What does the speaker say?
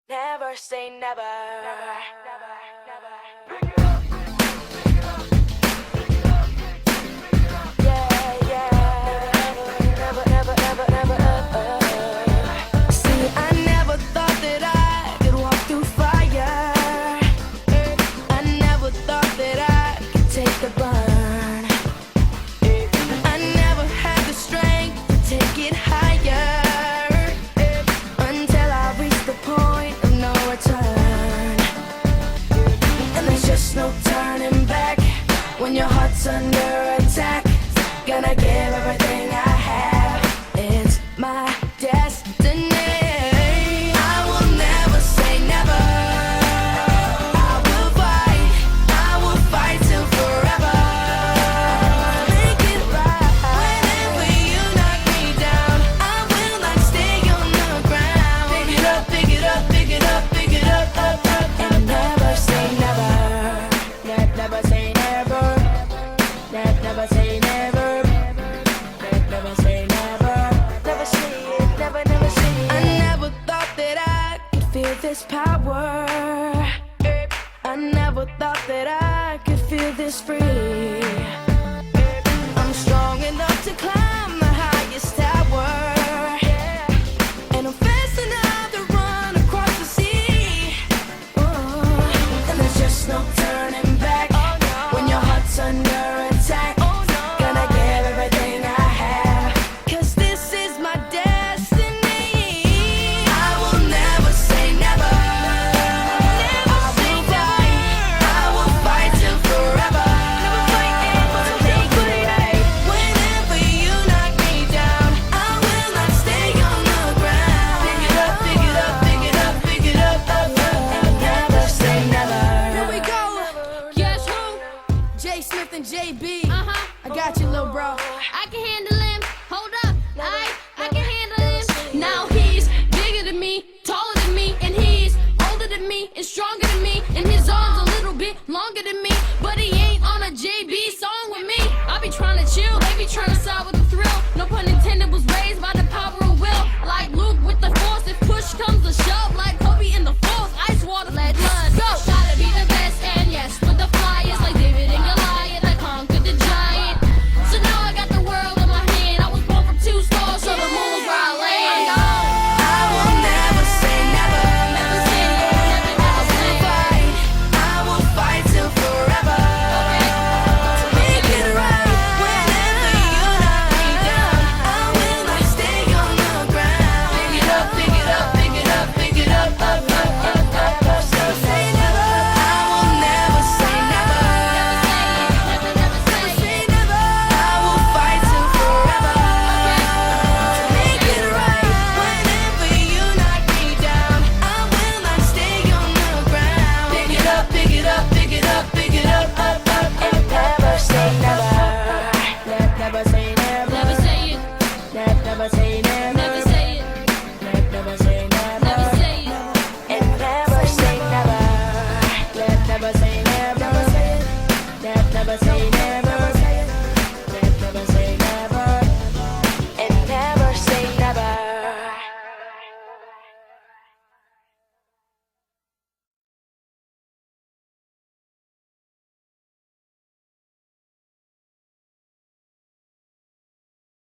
Never say never. Never, never, never. Yeah, yeah. Never, never, never, never, never. See, I never thought that I could walk through fire. I never thought that I could take the burn. I never had the strength to take it higher. Until I reached the point of no return. And there's just no turning back. When your heart's under attack, gonna give everything I have. It's my destiny. I will never say never. I will fight till forever. Make it right. Whenever you knock me down, I will not stay on the ground. Pick it up, pick it up, pick it up, pick it up, up, up. And never say never. Never say never. Never say never. Never say never. Never say it. Never, never say it. I never thought that I could feel this power. I never thought that I could feel this free. I'm strong enough to climb the highest tower. And I'm fast enough to run across the sea. And there's just no turning back. When your heart's under attack, gonna give everything I have. 'Cause this is my destiny. I will never say never. I will fight till forever. Take it right. Whenever you knock me down, I will not stay on the ground. Pick it up, pick it up, pick it up, pick it up, up, up. And never say never. Here we go. Guess who? J Smith and JB. I got you, little bro. I can handle him. Hold up. I can handle him. Now he's bigger than me, taller than me, and he's older than me and stronger than me. And his arms a little bit longer than me. But he ain't on a JB song with me. I be trying to chill, they be trying to side with the thrill. No pun intended, was raised by the power of will. Like Luke with the force, if push comes to shove. Like Kobe in the force, ice water, let blood go. Gotta be the best, and yes, with the flyers like David and Goliath, I conquered the giant. So now I got the world in my hand. I was born from 2 stars, so the moon was where I land. I will never say never. Never say never, never say I will fight till forever. Make it right. Whenever you knock me down, I will not stay on the ground. Pick it up, pick it up, pick it up, pick it up, up, up, up, up, up. So say never. I will never say never. never, never say Say never. I will fight till forever. Make it right. Whenever you knock me down, I will not stay on the ground. Pick it up, pick it up, pick it up, pick it up, up, up, and never say never. Never say never. never say it. Never say never.